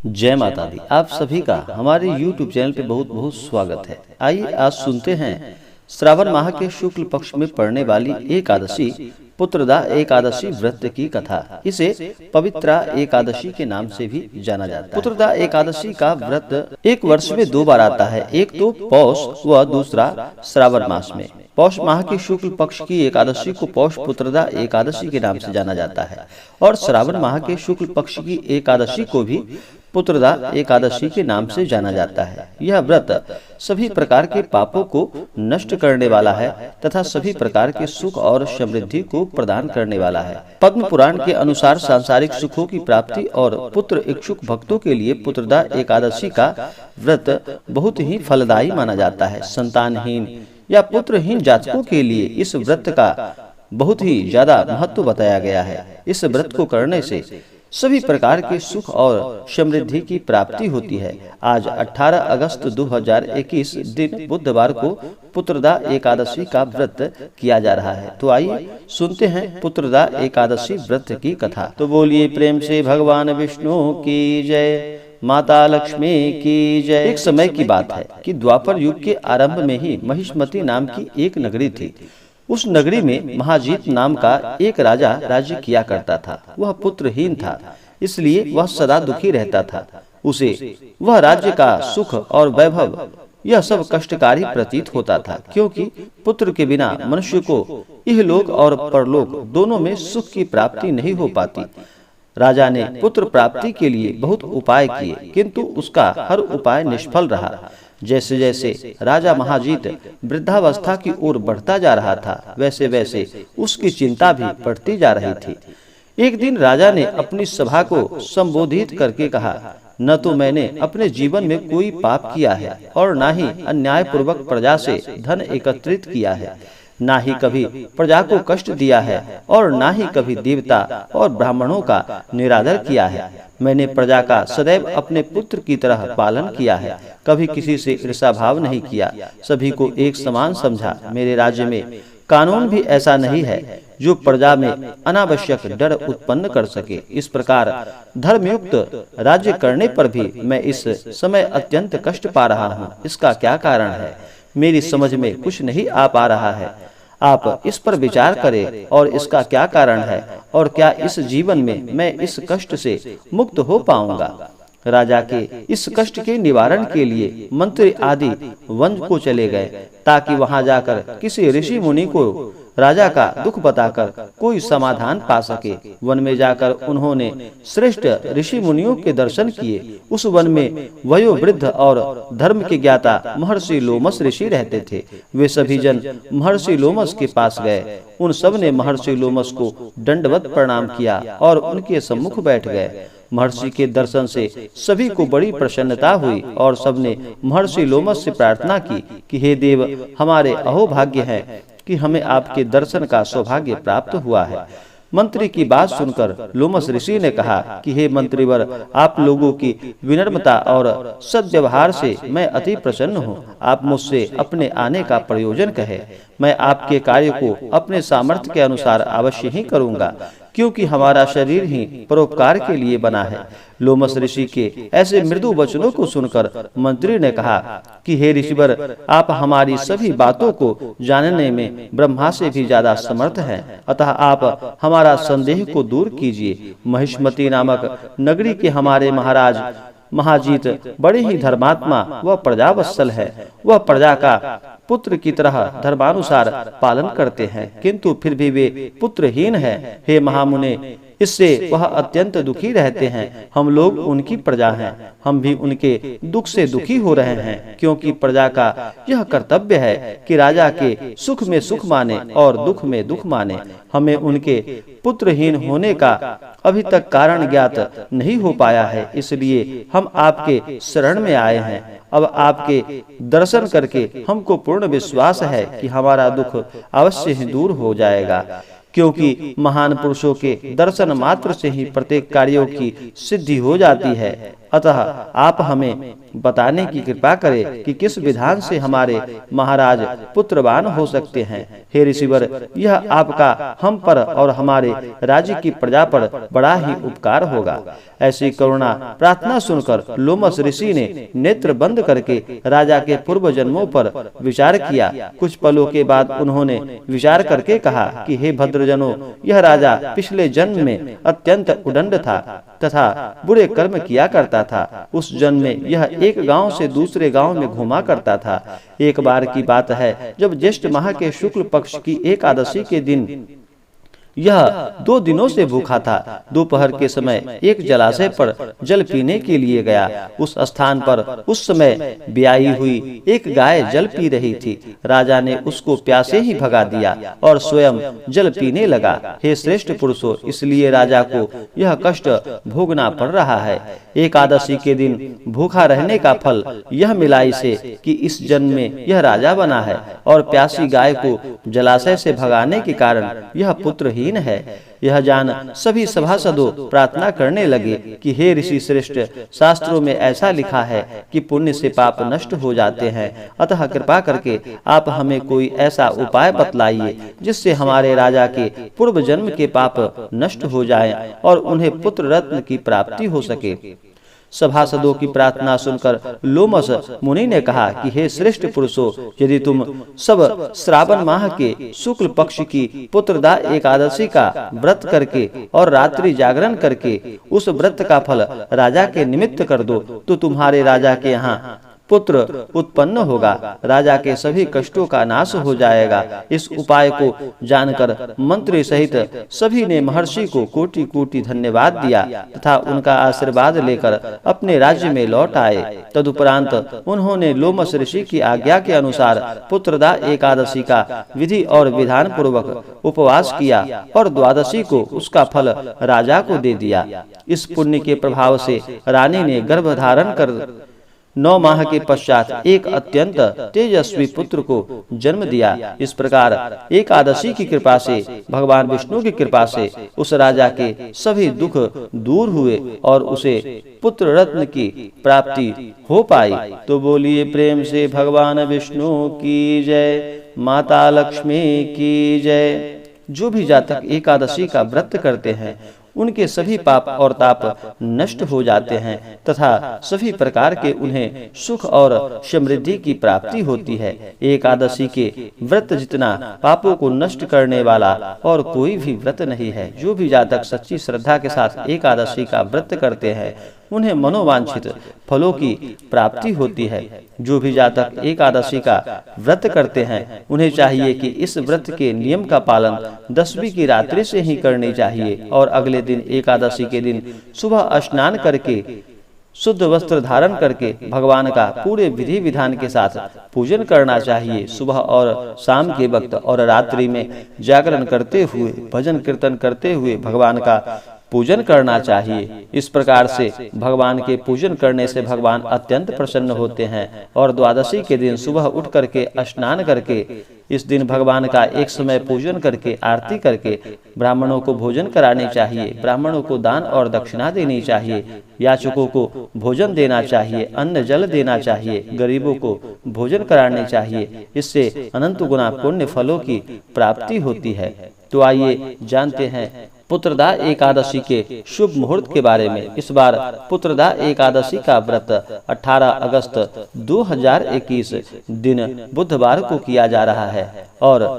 जय माता दी। आप सभी का हमारे YouTube चैनल पे बहुत बहुत स्वागत है। आइए आज सुनते हैं श्रावण माह के शुक्ल पक्ष में पड़ने वाली एकादशी पुत्रदा एकादशी व्रत की कथा। इसे पवित्रा एकादशी के नाम से भी जाना जाता है। पुत्रदा एकादशी का व्रत एक वर्ष में 2 बार आता है, एक तो पौष व दूसरा श्रावण मास में। पौष माह की शुक्ल पक्ष की एकादशी को पौष पुत्रदा एकादशी के नाम से जाना जाता है और श्रावण माह के शुक्ल पक्ष की एकादशी को भी पुत्रदा एकादशी के नाम से जाना जाता है। यह व्रत सभी प्रकार के पापों को नष्ट करने वाला है तथा सभी प्रकार के सुख और समृद्धि को प्रदान करने वाला है। पद्म पुराण के अनुसार सांसारिक सुखों की प्राप्ति और पुत्र इच्छुक भक्तों के लिए पुत्रदा एकादशी का व्रत बहुत ही फलदायी माना जाता है। संतानहीन या पुत्रहीन जातकों के लिए इस व्रत का बहुत ही ज्यादा महत्व बताया गया है। इस व्रत को करने से सभी प्रकार के सुख और समृद्धि की प्राप्ति होती है। आज 18 अगस्त 2021 दिन बुधवार को पुत्रदा एकादशी का व्रत किया जा रहा है। तो आइए सुनते हैं पुत्रदा एकादशी व्रत की कथा। तो बोलिए प्रेम से भगवान विष्णु की जय, माता लक्ष्मी की जय। एक समय की बात है कि द्वापर युग के आरंभ में ही महिष्मती नाम की एक नगरी थी। उस नगरी में महाजीत नाम का एक राजा राज्य किया करता था। वह पुत्रहीन था, इसलिए वह सदा दुखी रहता था। उसे वह राज्य का सुख और वैभव यह सब कष्टकारी प्रतीत होता था, क्योंकि पुत्र के बिना मनुष्य को इहलोक और परलोक दोनों में सुख की प्राप्ति नहीं हो पाती। राजा ने पुत्र प्राप्ति के लिए बहुत उपाय किए, किंतु उसका हर उपाय निष्फल रहा। जैसे जैसे राजा महाजीत वृद्धावस्था की ओर बढ़ता जा रहा था, वैसे वैसे उसकी चिंता भी बढ़ती जा रही थी। एक दिन राजा ने अपनी सभा को संबोधित करके कहा, न तो मैंने अपने जीवन में कोई पाप किया है और न ही अन्यायपूर्वक प्रजा से धन एकत्रित किया है, ना ही कभी प्रजा को कष्ट दिया है और ना ही कभी देवता और ब्राह्मणों का निरादर किया है। मैंने प्रजा का सदैव अपने पुत्र की तरह पालन किया है, कभी किसी से ईर्षा भाव नहीं किया, सभी को एक समान समझा। मेरे राज्य में कानून भी ऐसा नहीं है जो प्रजा में अनावश्यक डर उत्पन्न कर सके। इस प्रकार धर्मयुक्त राज्य करने पर भी मैं इस समय अत्यंत कष्ट पा रहा हूँ। इसका क्या कारण है, मेरी समझ में कुछ नहीं आ पा रहा है। आप इस पर विचार करें और इसका क्या कारण है और क्या इस जीवन में मैं इस कष्ट से मुक्त हो पाऊंगा। राजा के इस कष्ट के निवारण के लिए मंत्री आदि वन को चले गए, ताकि वहां जाकर किसी ऋषि मुनि को राजा का दुख बताकर कोई समाधान पा सके। वन में जाकर उन्होंने श्रेष्ठ ऋषि मुनियों के दर्शन किए। उस वन में वयोवृद्ध और धर्म के ज्ञाता महर्षि लोमस ऋषि रहते थे। वे सभी जन महर्षि लोमस के पास गए। उन सब ने महर्षि लोमस को दंडवत प्रणाम किया और उनके सम्मुख बैठ गए। महर्षि के दर्शन से सभी को बड़ी प्रसन्नता हुई और सबने महर्षि लोमस से प्रार्थना की कि हे देव, हमारे अहोभाग्य है कि हमें आपके दर्शन का सौभाग्य प्राप्त हुआ है। मंत्री की बात सुनकर लोमस ऋषि ने कहा कि हे मंत्रीवर, आप लोगों की विनम्रता और सद्व्यवहार से मैं अति प्रसन्न हूँ। आप मुझसे अपने आने का प्रयोजन कहे। मैं आपके कार्य को अपने सामर्थ्य के अनुसार अवश्य ही करूँगा, क्योंकि हमारा शरीर ही परोपकार के लिए बना है। लोमस ऋषि के ऐसे मृदु वचनों को सुनकर मंत्री ने कहा कि हे ऋषिवर, आप हमारी सभी बातों को जानने में ब्रह्मा से भी ज्यादा समर्थ हैं, अतः आप हमारा संदेह को दूर कीजिए। महिष्मती नामक नगरी के हमारे महाराज महाजीत बड़े ही धर्मात्मा व प्रजावत्सल है। वह प्रजा का पुत्र की तरह धर्मानुसार पालन करते हैं, किंतु फिर भी वे पुत्रहीन हैं। हे महामुने, इससे वह अत्यंत दुखी रहते हैं। हम लोग उनकी प्रजा हैं, हम भी उनके दुख से दुखी हो रहे हैं, क्योंकि प्रजा का यह कर्तव्य है कि राजा के सुख में सुख माने और दुख में दुख माने। हमें उनके पुत्रहीन होने का अभी तक कारण ज्ञात नहीं हो पाया है, इसलिए हम आपके शरण में आए हैं। अब आपके दर्शन करके हमको पूर्ण विश्वास है कि हमारा दुख अवश्य ही दूर हो जाएगा, क्योंकि महान पुरुषों के दर्शन मात्र से ही प्रत्येक कार्यों की सिद्धि हो जाती है। अतः आप हमें बताने की कृपा करें कि किस विधान से हमारे महाराज पुत्रवान हो सकते हैं। हे ऋषिवर, यह आपका हम पर और हमारे राज्य की प्रजा पर बड़ा ही उपकार होगा। ऐसी करुणा प्रार्थना सुनकर लोमस ऋषि ने नेत्र बंद करके राजा के पूर्व जन्मों पर विचार किया। कुछ पलों के बाद उन्होंने विचार करके कहा कि हे भद्रजनों, यह राजा पिछले जन्म में अत्यंत उदंड था तथा बुरे कर्म किया करता था। उस जन्म में यह एक गांव से दूसरे गांव में घूमा करता था। एक बार की बात है, जब ज्येष्ठ माह के शुक्ल पक्ष की एकादशी के दिन यह 2 दिनों से भूखा था। दोपहर के समय एक जलाशय पर जल पीने के लिए गया। उस स्थान पर उस समय ब्याई हुई एक गाय जल पी रही थी। राजा ने उसको प्यासे ही भगा दिया और स्वयं जल पीने लगा। हे श्रेष्ठ पुरुषों, इसलिए राजा को यह कष्ट भोगना पड़ रहा है। एकादशी के दिन भूखा रहने का फल यह मिला इसे कि इस जन्म में यह राजा बना है और प्यासी गाय को जलाशय से भगाने के कारण यह पुत्रहीन है। यह जान सभी सभासदों प्रार्थना करने लगे कि हे ऋषि श्रेष्ठ, शास्त्रों में ऐसा लिखा है कि पुण्य से पाप नष्ट हो जाते हैं। अतः कृपा करके आप हमें कोई ऐसा उपाय बतलाइए जिससे हमारे राजा के पूर्व जन्म के पाप नष्ट हो जाएं और उन्हें पुत्र रत्न की प्राप्ति हो सके। सभासदों की प्रार्थना सुनकर लोमस मुनि ने कहा कि हे श्रेष्ठ पुरुषों, यदि तुम सब श्रावण माह के शुक्ल पक्ष की पुत्रदा एकादशी का व्रत करके और रात्रि जागरण करके उस व्रत का फल राजा के निमित्त कर दो तो तुम्हारे राजा के यहाँ पुत्र उत्पन्न होगा। राजा के सभी कष्टों का नाश हो जाएगा। इस उपाय को जानकर मंत्री सहित सभी ने महर्षि को कोटि कोटि धन्यवाद दिया तथा उनका आशीर्वाद लेकर अपने राज्य में लौट आए। तदुपरांत उन्होंने लोमस ऋषि की आज्ञा के अनुसार पुत्रदा एकादशी का विधि और विधान पूर्वक उपवास किया और द्वादशी को उसका फल राजा को दे दिया। इस पुण्य के प्रभाव से रानी ने गर्भ धारण कर 9 माह के पश्चात एक अत्यंत तेजस्वी पुत्र को जन्म दिया। इस प्रकार एकादशी की कृपा से, भगवान विष्णु की कृपा से उस राजा के सभी दुख दूर हुए और उसे पुत्र रत्न की प्राप्ति हो पाई। तो बोलिए प्रेम से भगवान विष्णु की जय, माता लक्ष्मी की जय। जो भी जातक एकादशी का व्रत करते हैं उनके सभी पाप और ताप नष्ट हो जाते हैं तथा सभी प्रकार के उन्हें सुख और समृद्धि की प्राप्ति होती है। एकादशी के व्रत जितना पापों को नष्ट करने वाला और कोई भी व्रत नहीं है। जो भी जातक सच्ची श्रद्धा के साथ एकादशी का व्रत करते हैं उन्हें मनोवांछित फलों की प्राप्ति होती है। जो भी जातक एकादशी का व्रत करते हैं उन्हें चाहिए कि इस व्रत के नियम का पालन 10वीं की रात्रि से ही करनी चाहिए और अगले दिन एकादशी के दिन सुबह स्नान करके शुद्ध वस्त्र धारण करके भगवान का पूरे विधि विधान के साथ पूजन करना चाहिए। सुबह और शाम के वक्त और रात्रि में जागरण करते हुए, भजन कीर्तन करते हुए भगवान का पूजन करना चाहिए। इस प्रकार से भगवान के पूजन करने से भगवान अत्यंत प्रसन्न होते हैं। और द्वादशी के दिन सुबह उठ करके स्नान करके इस दिन भगवान का एक समय पूजन करके आरती करके ब्राह्मणों को भोजन कराने चाहिए। ब्राह्मणों को दान और दक्षिणा देनी चाहिए। याचकों को भोजन देना चाहिए, अन्न जल देना चाहिए, गरीबों को भोजन कराने चाहिए। इससे अनंत गुना पुण्य फलों की प्राप्ति होती है। तो आइए जानते हैं पुत्रदा एकादशी के शुभ मुहूर्त के बारे में। इस बार पुत्रदा एकादशी का व्रत 18 अगस्त 2021 दिन बुधवार को किया जा रहा है और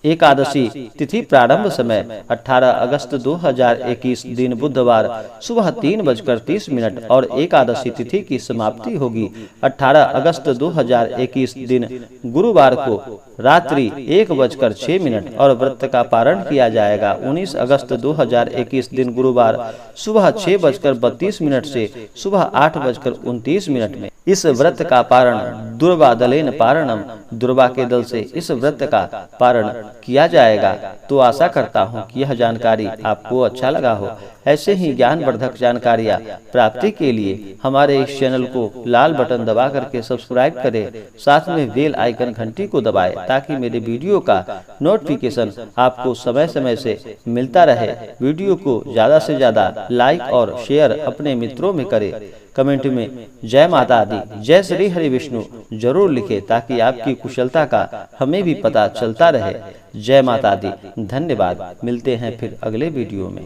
एकादशी तिथि प्रारंभ समय 18 अगस्त 2021 दिन बुधवार सुबह 3:30 और एकादशी तिथि की समाप्ति होगी 18 अगस्त 2021 दिन गुरुवार को रात्रि 1:06 और व्रत का पारण किया जाएगा 19 अगस्त 2021 दिन गुरुवार सुबह 6:32 से सुबह 8:29 में। इस व्रत का पारण दुर्वा दलेन पारणम, दुर्वा के दल से इस व्रत का पारण किया जाएगा। तो आशा करता हूँ कि यह जानकारी आपको अच्छा लगा हो। ऐसे ही ज्ञानवर्धक जानकारियाँ प्राप्ति के लिए हमारे इस चैनल को लाल बटन दबा करके सब्सक्राइब करें, साथ में बेल आइकन घंटी को दबाएं ताकि मेरे वीडियो का नोटिफिकेशन आपको समय समय से मिलता रहे। वीडियो को ज़्यादा से ज़्यादा लाइक और शेयर अपने मित्रों में करें। कमेंट में जय माता दी, जय श्री हरि विष्णु जरूर लिखें ताकि आपकी कुशलता का हमें भी पता चलता रहे। जय माता दी, धन्यवाद। मिलते हैं फिर अगले वीडियो में।